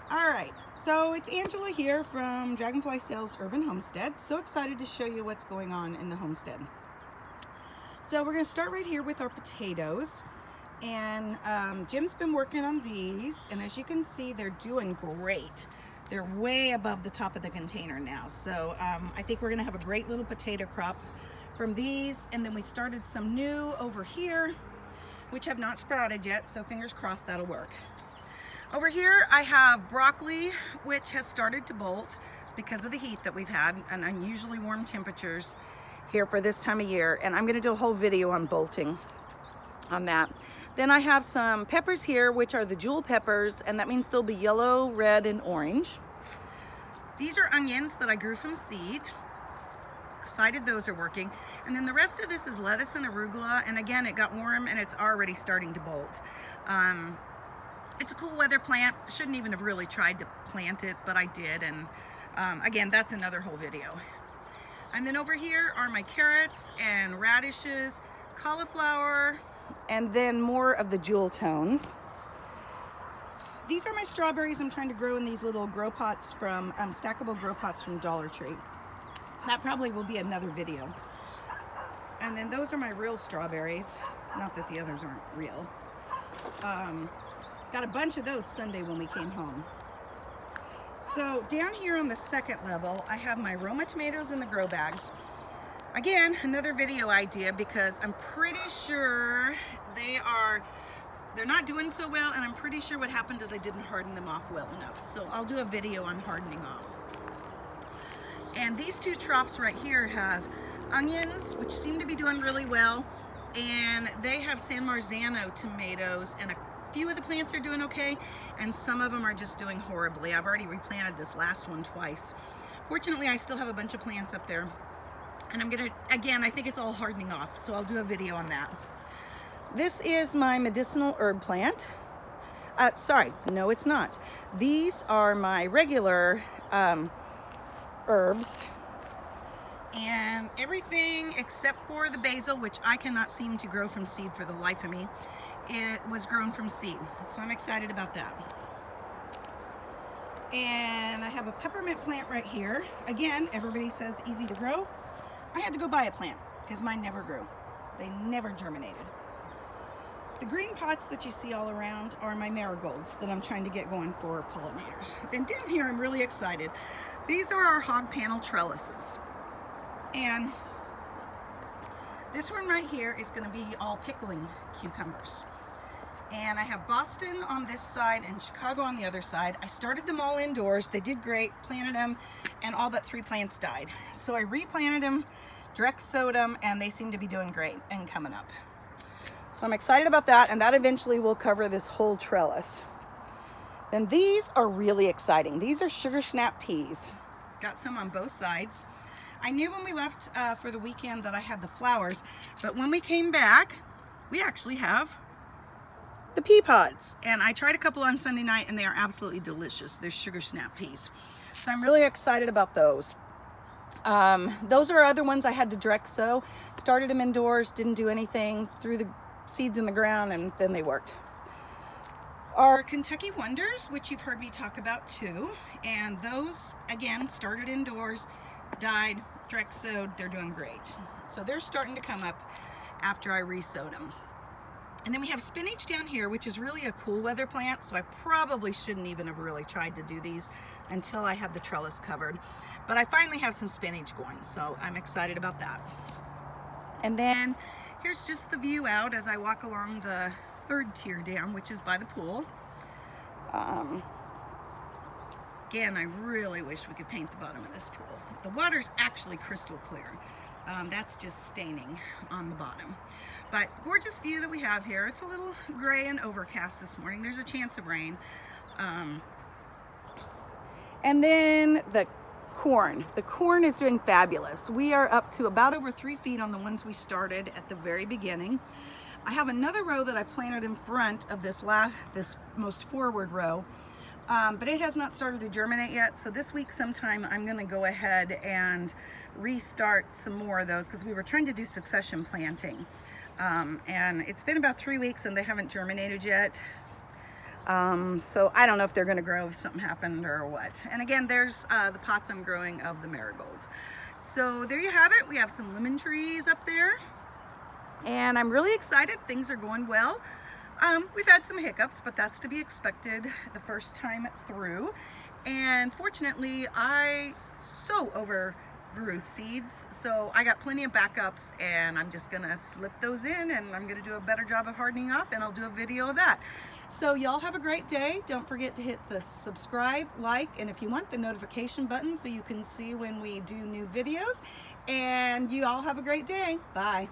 All right, so it's Angela here from Dragonfly Sales Urban Homestead. So excited to show you what's going on in the homestead. So we're going to start right here with our potatoes. And Jim's been working on these, and as you can see, they're doing great. They're way above the top of the container now. So I think we're going to have a great little potato crop from these. And then we started some new over here, which have not sprouted yet, so fingers crossed that'll work. Over here I have broccoli, which has started to bolt because of the heat that we've had and unusually warm temperatures here for this time of year, and I'm going to do a whole video on bolting on that. Then I have some peppers here, which are the jewel peppers, and that means they'll be yellow, red, and orange. These are onions that I grew from seed. Excited those are working. And then the rest of this is lettuce and arugula, and again, it got warm and it's already starting to bolt. It's a cool weather plant. Shouldn't even have really tried to plant it, but I did. And again, that's another whole video. And then over here are my carrots and radishes, cauliflower, and then more of the jewel tones. These are my strawberries I'm trying to grow in these little grow pots from, stackable grow pots from Dollar Tree. That probably will be another video. And then those are my real strawberries. Not that the others aren't real. Got a bunch of those Sunday when we came home. So down here on the second level, I have my Roma tomatoes in the grow bags. Again, another video idea because I'm pretty sure they're not doing so well, and I'm pretty sure what happened is I didn't harden them off well enough. So I'll do a video on hardening off. And these two troughs right here have onions, which seem to be doing really well, and they have San Marzano tomatoes, and a few of the plants are doing okay, and some of them are just doing horribly. I've already replanted this last one twice. Fortunately, I still have a bunch of plants up there, and I'm gonna, again, I think it's all hardening off, so I'll do a video on that. This is my medicinal herb plant. Sorry, no it's not. These are my regular herbs, and everything except for the basil, which I cannot seem to grow from seed for the life of me, it was grown from seed, so I'm excited about that. And I have a peppermint plant right here. Again, everybody says easy to grow. I had to go buy a plant because mine never grew. They never germinated. The green pots that you see all around are my marigolds that I'm trying to get going for pollinators. And down here I'm really excited. These are our hog panel trellises. And this one right here is going to be all pickling cucumbers. And I have Boston on this side and Chicago on the other side. I started them all indoors. They did great, planted them, and all but 3 plants died. So I replanted them, direct sowed them, and they seem to be doing great and coming up. So I'm excited about that, and that eventually will cover this whole trellis. Then these are really exciting. These are sugar snap peas. Got some on both sides. I knew when we left for the weekend that I had the flowers, but when we came back, we actually have the pea pods. And I tried a couple on Sunday night, and they are absolutely delicious. They're sugar snap peas. So I'm really excited about those. Those are other ones I had to direct sow. Started them indoors, didn't do anything, threw the seeds in the ground, and then they worked. Our Kentucky Wonders, which you've heard me talk about too, and those again started indoors, died, direct sowed. They're doing great. So they're starting to come up after I re-sowed them. And then we have spinach down here, which is really a cool weather plant, so I probably shouldn't even have really tried to do these until I had the trellis covered. But I finally have some spinach going, so I'm excited about that. And then here's just the view out as I walk along the third tier down, which is by the pool. Again, I really wish we could paint the bottom of this pool. The water's actually crystal clear. That's just staining on the bottom. But gorgeous view that we have here. It's a little gray and overcast this morning. There's a chance of rain. And then the corn. The corn is doing fabulous. We are up to about over 3 feet on the ones we started at the very beginning. I have another row that I've planted in front of this most forward row, but it has not started to germinate yet. So this week sometime I'm going to go ahead and restart some more of those because we were trying to do succession planting. And it's been about 3 weeks and they haven't germinated yet. So I don't know if they're going to grow if something happened or what. And again, there's the pots I'm growing of the marigolds. So there you have it. We have some lemon trees up there, and I'm really excited. Things are going well. We've had some hiccups, but that's to be expected the first time through. And fortunately, I so overgrew seeds, so I got plenty of backups, and I'm just gonna slip those in, and I'm gonna do a better job of hardening off, and I'll do a video of that. So y'all have a great day. Don't forget to hit the subscribe, like, and if you want, the notification button so you can see when we do new videos. And you all have a great day. Bye.